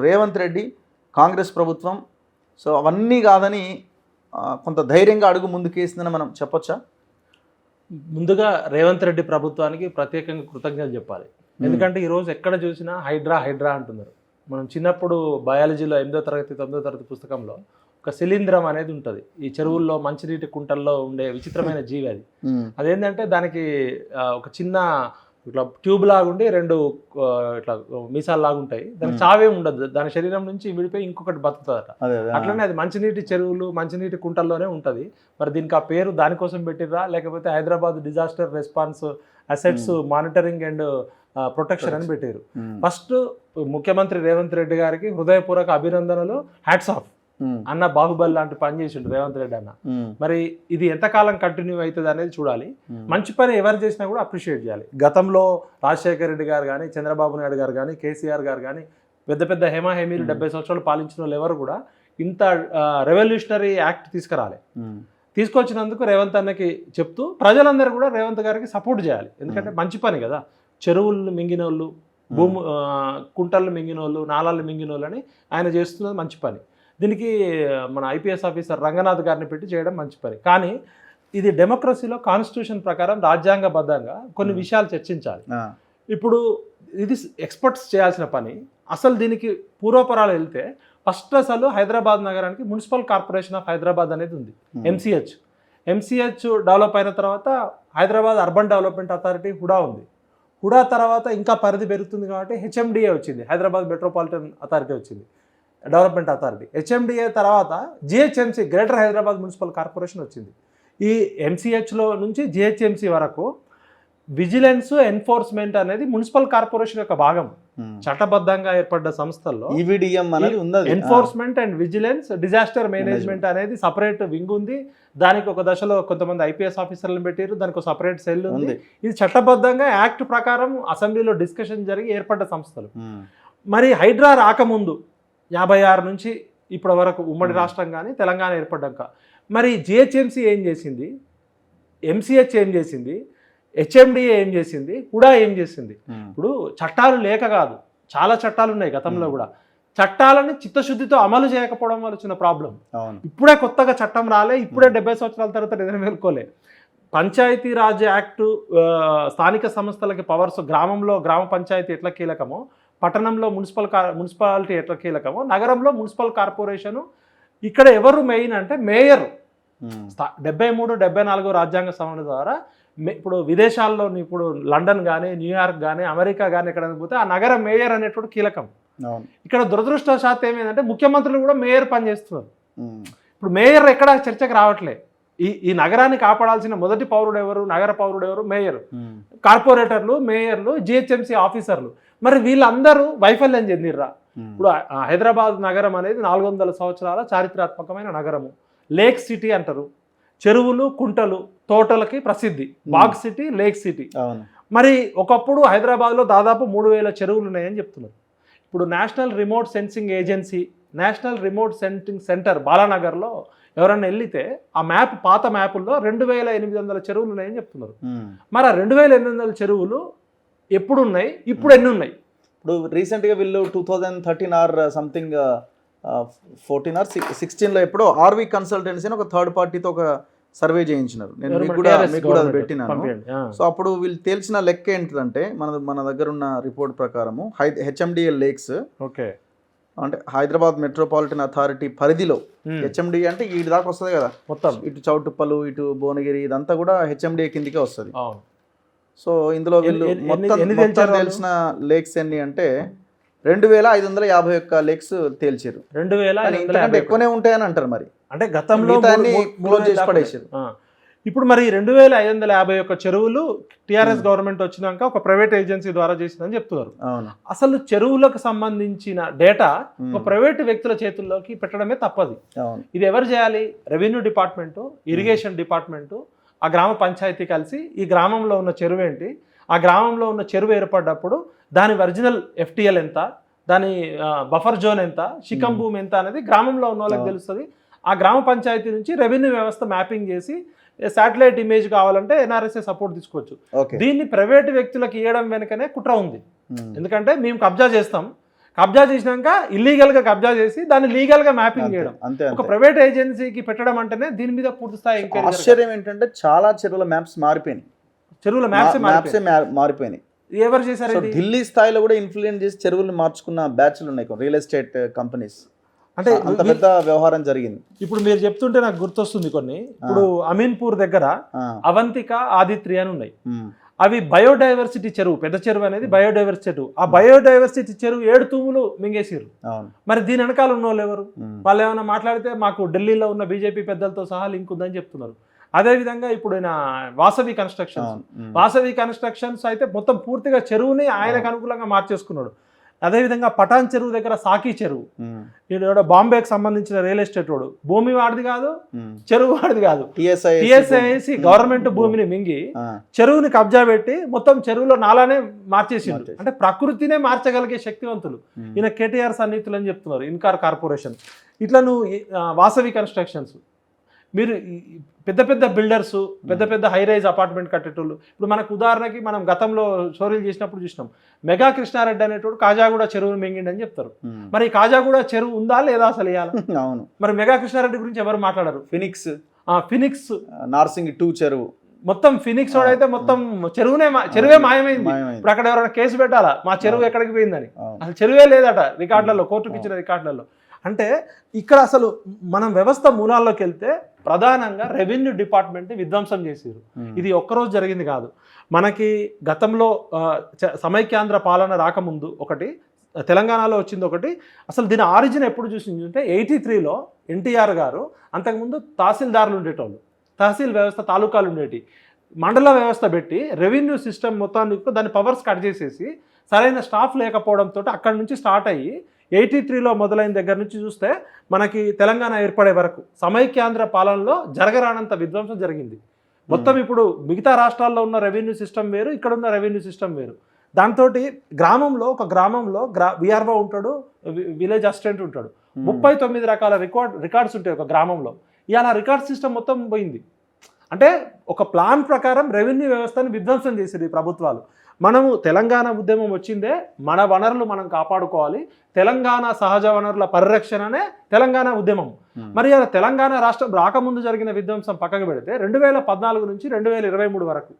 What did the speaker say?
రేవంత్ రెడ్డి కాంగ్రెస్ ప్రభుత్వం సో అవన్నీ కాదని కొంత ధైర్యంగా అడుగు ముందుకేసిందని మనం చెప్పొచ్చా? ముందుగా రేవంత్ రెడ్డి ప్రభుత్వానికి ప్రత్యేకంగా కృతజ్ఞతలు చెప్పాలి. ఎందుకంటే ఈరోజు ఎక్కడ చూసినా హైడ్రా అంటున్నారు. మనం చిన్నప్పుడు బయాలజీలో 8వ తరగతి 9వ తరగతి పుస్తకంలో ఒక శిలీంధ్రం అనేది ఉంటుంది. ఈ చెరువుల్లో మంచినీటి కుంటల్లో ఉండే విచిత్రమైన జీవి అది. అదేంటంటే దానికి ఒక చిన్న ఇట్లా ట్యూబ్ లాగా ఉండి 2 ఇట్లా మీసాలు లాగా ఉంటాయి. దానికి చావే ఉండదు. దాని శరీరం నుంచి విడిపోయి ఇంకొకటి బతుకుతుందట. అట్లనే అది మంచినీటి చెరువులు మంచినీటి కుంటల్లోనే ఉంటుంది. మరి దీనికి ఆ పేరు దానికోసం పెట్టిర్రా లేకపోతే Hyderabad disaster response assets monitoring and protection అని పెట్టారు. ఫస్ట్ ముఖ్యమంత్రి రేవంత్ రెడ్డి గారికి హృదయపూర్వక అభినందనలు, హ్యాట్స్ ఆఫ్. అన్న బాహుబలి లాంటి పని చేసిండు రేవంత్ రెడ్డి అన్న. మరి ఇది ఎంతకాలం కంటిన్యూ అవుతుంది అనేది చూడాలి. మంచి పని ఎవరు చేసినా కూడా అప్రిషియేట్ చేయాలి. గతంలో రాజశేఖర రెడ్డి గారు కానీ, చంద్రబాబు నాయుడు గారు కానీ, కేసీఆర్ గారు కానీ, పెద్ద పెద్ద హేమీలు 70 సంవత్సరాలు పాలించిన వాళ్ళు ఎవరు కూడా ఇంత రెవల్యూషనరీ యాక్ట్ తీసుకొచ్చినందుకు రేవంత్ అన్నకి చెప్తూ ప్రజలందరూ కూడా రేవంత్ గారికి సపోర్ట్ చేయాలి. ఎందుకంటే మంచి పని కదా. చెరువులను మింగిన వాళ్ళు, కుంటలు మింగిన వాళ్ళు, నాలాలు మింగిన వాళ్ళు అని ఆయన చేస్తున్నది మంచి పని. దీనికి మన ఐపీఎస్ ఆఫీసర్ రంగనాథ్ గారిని పెట్టి చేయడం మంచి పని. కానీ ఇది డెమోక్రసీలో కాన్స్టిట్యూషన్ ప్రకారం రాజ్యాంగబద్ధంగా కొన్ని విషయాలు చర్చించాలి. ఇప్పుడు ఇది ఎక్స్పర్ట్స్ చేయాల్సిన పని. అసలు దీనికి పూర్వపరాలు వెళ్తే ఫస్ట్ అసలు హైదరాబాద్ నగరానికి మున్సిపల్ కార్పొరేషన్ ఆఫ్ హైదరాబాద్ అనేది ఉంది, ఎంసీహెచ్ డెవలప్ అయిన తర్వాత Hyderabad urban development authority HUDA ఉంది. హుడా తర్వాత ఇంకా పరిధి పెరుగుతుంది కాబట్టి హెచ్ఎండిఏ వచ్చింది, హైదరాబాద్ మెట్రోపాలిటన్ అథారిటీ వచ్చింది, డెవలప్మెంట్ అథారిటీ. హెచ్ఎండిఏ తర్వాత GHMC greater Hyderabad municipal corporation వచ్చింది. ఈ ఎంసీహెచ్లో నుంచి జిహెచ్ఎంసీ వరకు విజిలెన్స్ ఎన్ఫోర్స్మెంట్ అనేది మున్సిపల్ కార్పొరేషన్ యొక్క భాగం. చట్టబద్ధంగా ఏర్పడ్డ సంస్థల్లో enforcement and vigilance, disaster management అనేది సపరేట్ వింగ్ ఉంది. దానికి ఒక దశలో కొంతమంది ఐపీఎస్ ఆఫీసర్లను పెట్టారు, దానికి ఒక సపరేట్ సెల్ ఉంది. ఇది చట్టబద్ధంగా యాక్ట్ ప్రకారం అసెంబ్లీలో డిస్కషన్ జరిగి ఏర్పడ్డ సంస్థలు. మరి హైడ్రా రాకముందు 56 నుంచి ఇప్పటి వరకు ఉమ్మడి రాష్ట్రం కానీ తెలంగాణ ఏర్పడ్డాక మరి జిహెచ్ఎంసీ ఏం చేసింది, ఎంసీహెచ్ ఏం చేసింది, హెచ్ఎండిఏ ఏం చేసింది, హుడా ఏం చేసింది? ఇప్పుడు చట్టాలు లేక కాదు, చాలా చట్టాలు ఉన్నాయి గతంలో కూడా. చట్టాలని చిత్తశుద్ధితో అమలు చేయకపోవడం వల్ల వచ్చిన ప్రాబ్లం. ఇప్పుడే కొత్తగా చట్టం రాలే, ఇప్పుడే 70 సంవత్సరాల తర్వాత నెరవేర్కోలే. పంచాయతీరాజ్ యాక్టు స్థానిక సంస్థలకి పవర్స్, గ్రామంలో గ్రామ పంచాయతీ ఎట్లా కీలకమో, పట్టణంలో మున్సిపాలిటీ ఎట్లా కీలకమో, నగరంలో మున్సిపల్ కార్పొరేషను. ఇక్కడ ఎవరు మెయిన్ అంటే మేయర్. 73, 74 రాజ్యాంగ సవరణ ద్వారా ఇప్పుడు విదేశాల్లో ఇప్పుడు లండన్ కానీ, న్యూయార్క్ కానీ, అమెరికా కానీ ఎక్కడైనా పోతే ఆ నగర మేయర్ అనేటువంటి కీలకం. ఇక్కడ దురదృష్టవశాత్తు ఏమైందంటే ముఖ్యమంత్రులు కూడా మేయర్ పనిచేస్తున్నారు. ఇప్పుడు మేయర్ ఎక్కడ చర్చకు రావట్లే. ఈ నగరాన్ని కాపాడాల్సిన మొదటి పౌరుడు ఎవరు, నగర పౌరుడు ఎవరు? మేయర్. కార్పొరేటర్లు, మేయర్లు, జిహెచ్ఎంసీ ఆఫీసర్లు. మరి వీళ్ళందరూ వైఫల్యం చెందిర్రా? ఇప్పుడు హైదరాబాద్ నగరం అనేది 400 సంవత్సరాల చారిత్రాత్మకమైన నగరము. లేక్ సిటీ అంటారు. చెరువులు, కుంటలు, తోటలకి ప్రసిద్ధి. బాగ్ సిటీ, లేక్ సిటీ. మరి ఒకప్పుడు హైదరాబాద్లో దాదాపు 3000 చెరువులు ఉన్నాయని చెప్తున్నారు. ఇప్పుడు national remote sensing agency, national remote sensing centre బాలానగర్లో ఎవరన్నా వెళ్తే ఆ మ్యాప్, పాత మ్యాపుల్లో 2800 చెరువులు ఉన్నాయని చెప్తున్నారు. మరి ఆ 2800 చెరువులు ఎప్పుడు ఉన్నాయి, ఇప్పుడు ఎన్ని ఉన్నాయి? ఇప్పుడు రీసెంట్గా వీళ్ళు 2013 ఆర్ సంథింగ్ 14 ఆర్ 16లో ఎప్పుడో ఆర్వి కన్సల్టెన్సీ అని ఒక థర్డ్ పార్టీతో ఒక సర్వే చేయించినారు. నేను మీకు కూడా అది పెట్టినాను. సో అప్పుడు వీళ్ళు తేల్చిన లెక్క ఏంటంటే మన దగ్గర ఉన్న రిపోర్ట్ ప్రకారము హెచ్ఎండిఏ లేక్స్, అంటే హైదరాబాద్ మెట్రోపాలిటన్ అథారిటీ పరిధిలో హెచ్ఎండిఏ అంటే ఇటు దాకా వస్తుంది కదా మొత్తం, ఇటు చౌటుప్పలు, ఇటు భువనగిరి, ఇదంతా కూడా హెచ్ఎండిఏ కిందికే వస్తుంది. సో ఇందులో వీళ్ళు మొత్తం తెలిసిన లేక్స్ ఎన్ని అంటే 2551 లేక్స్ తేల్చారు. 2000 ఎక్కువనే ఉంటాయని అంటారు. మరి అంటే గతంలో చేసి పడేసారు. ఇప్పుడు మరి 2551 చెరువులు టీఆర్ఎస్ గవర్నమెంట్ వచ్చినాక ఒక ప్రైవేట్ ఏజెన్సీ ద్వారా చేసిందని చెప్తున్నారు. అసలు చెరువులకు సంబంధించిన డేటా ఒక ప్రైవేట్ వ్యక్తుల చేతుల్లోకి పెట్టడమే తప్పది. ఇది ఎవరు చేయాలి? రెవెన్యూ డిపార్ట్మెంటు, ఇరిగేషన్ డిపార్ట్మెంటు, ఆ గ్రామ పంచాయతీ కలిసి ఈ గ్రామంలో ఉన్న చెరువు ఏంటి, ఆ గ్రామంలో ఉన్న చెరువు ఏర్పడ్డప్పుడు దాని ఒరిజినల్ ఎఫ్టీఎల్ ఎంత, దాని బఫర్ జోన్ ఎంత, శిఖం భూమి ఎంత అనేది గ్రామంలో ఉన్న వాళ్ళకి తెలుస్తుంది. ఆ గ్రామ పంచాయతీ నుంచి రెవెన్యూ వ్యవస్థ మ్యాపింగ్ చేసి శాటిలైట్ ఇమేజ్ కావాలంటే ఎన్ఆర్ఎస్ఏ సపోర్ట్ తీసుకోవచ్చు. దీన్ని ప్రైవేటు వ్యక్తులకు ఇవ్వడం వెనుకనే కుట్ర ఉంది. ఎందుకంటే మేము కబ్జా చేస్తాం, కబ్జా చేసినాక ఇల్లీగల్ గా కబ్జా చేసి దాన్ని లీగల్ గా మ్యాపింగ్ చేయడం. అంతే ఒక ప్రైవేట్ ఏజెన్సీకి పెట్టడం అంటేనే దీని మీద పూర్తి స్థాయి ఎంక్వైరీ. ఆశ్చర్యం ఏంటంటే చాలా చెరువుల మ్యాప్స్ మారిపోయినాయి, చెరువుల మ్యాప్స్ మారిపోయినాయి. ఎవరు చేశారు ఇది? ఢిల్లీ స్థాయిలో కూడా ఇన్ఫ్లుయెన్స్ చేసి చెరువులు మార్చుకున్న బ్యాచ్లు ఉన్నాయి రియల్ ఎస్టేట్ కంపెనీస్. అంటే అంత పెద్ద వ్యవహారం జరిగింది. ఇప్పుడు మీరు చెప్తుంటే నాకు గుర్తొస్తుంది కొన్ని. ఇప్పుడు అమీన్పూర్ దగ్గర అవంతిక, ఆదిత్రి అని ఉన్నాయి. అవి బయోడైవర్సిటీ చెరువు, పెద్ద చెరువు అనేది బయోడైవర్సిటీ చెరువు. ఆ బయోడైవర్సిటీ చెరువు 7 తూములు మింగేసారు. మరి దీని వెనకాల ఉన్న వాళ్ళు ఎవరు? వాళ్ళు ఏమైనా మాట్లాడితే మాకు ఢిల్లీలో ఉన్న బీజేపీ పెద్దలతో సహా లింక్ ఉందని చెప్తున్నారు. అదేవిధంగా ఇప్పుడు వాసవి కన్స్ట్రక్షన్స్ అయితే మొత్తం పూర్తిగా చెరువుని ఆయనకు అనుకూలంగా మార్చేసుకున్నాడు. అదేవిధంగా పటాన్ చెరువు దగ్గర సాకి చెరువు, ఇక్కడ బాంబేకి సంబంధించిన రియల్ ఎస్టేట్ రోడ్, భూమి వాడిది కాదు, చెరువు వాడిది కాదు, టిఎస్ఐసి గవర్నమెంట్ భూమిని మింగి చెరువుని కబ్జా పెట్టి మొత్తం చెరువులో నాలానే మార్చేసిండు. అంటే ప్రకృతినే మార్చగలిగే శక్తివంతులు ఈయన కేటీఆర్ సన్నిహితులు అని చెప్తున్నారు ఇన్కార్ కార్పొరేషన్. ఇట్లా నువ్వు వాసవి కన్స్ట్రక్షన్స్, మీరు పెద్ద పెద్ద బిల్డర్స్, పెద్ద పెద్ద హై రైజ్ అపార్ట్మెంట్ కట్టేటోళ్ళు. ఇప్పుడు మనకు ఉదాహరణకి మనం గతంలో స్టోరీలు చేసినప్పుడు చూసినాం, మెగా కృష్ణారెడ్డి అనేటోడు కాజాగూడ చెరువును మింగిండి అని చెప్తారు. మరి కాజాగూడ చెరువు ఉందా లేదా అసలు ఇవ్వాలి? అవును. మరి మెగా కృష్ణారెడ్డి గురించి ఎవరు మాట్లాడారు? ఫినిక్స్ నార్సింగ్ 2 చెరువు మొత్తం ఫినిక్స్ అయితే మొత్తం చెరువే మాయమైంది. ఇప్పుడు అక్కడ ఎవరైనా కేసు పెట్టాలా మా చెరువు ఎక్కడికి పోయిందని? అసలు చెరువే లేదట రికార్డులలో, కోర్టుకి ఇచ్చిన రికార్డులలో. అంటే ఇక్కడ అసలు మనం వ్యవస్థ మూలాల్లోకి వెళ్తే ప్రధానంగా రెవెన్యూ డిపార్ట్మెంట్ విధ్వంసం చేసారు. ఇది ఒక్కరోజు జరిగింది కాదు. మనకి గతంలో సమైక్యాంధ్ర పాలన రాకముందు ఒకటి, తెలంగాణలో వచ్చింది ఒకటి. అసలు దీని ఆరిజిన్ ఎప్పుడు చూసిందంటే 83లో ఎన్టీఆర్ గారు, అంతకుముందు తహసీల్దారులు ఉండేటోళ్ళు, తహసీల్ వ్యవస్థ, తాలూకాలు ఉండేటి, మండల వ్యవస్థ పెట్టి రెవెన్యూ సిస్టమ్ మొత్తానికి దాని పవర్స్ కట్ చేసేసి సరైన స్టాఫ్ లేకపోవడంతో అక్కడి నుంచి స్టార్ట్ అయ్యి 83లో మొదలైన దగ్గర నుంచి చూస్తే మనకి తెలంగాణ ఏర్పడే వరకు సమైక్యాంధ్ర పాలనలో జరగరానంత విధ్వంసం జరిగింది. మొత్తం ఇప్పుడు మిగతా రాష్ట్రాల్లో ఉన్న రెవెన్యూ సిస్టమ్ వేరు, ఇక్కడ ఉన్న రెవెన్యూ సిస్టమ్ వేరు. దాంతో ఒక గ్రామంలో విఆర్ఓ ఉంటాడు, విలేజ్ అసిస్టెంట్ ఉంటాడు, 39 రకాల రికార్డ్స్ ఉంటాయి ఒక గ్రామంలో. ఇలా రికార్డ్ సిస్టమ్ మొత్తం పోయింది. అంటే ఒక ప్లాన్ ప్రకారం రెవెన్యూ వ్యవస్థను విధ్వంసం చేసేది ప్రభుత్వాలు. మనము తెలంగాణ ఉద్యమం వచ్చిందే మన వనరులు మనం కాపాడుకోవాలి, తెలంగాణ సహజ వనరుల పరిరక్షణనే తెలంగాణ ఉద్యమం. మరి అలా తెలంగాణ రాష్ట్రం రాకముందు జరిగిన విధ్వంసం పక్కకు పెడితే 2014 నుంచి 2023 వరకు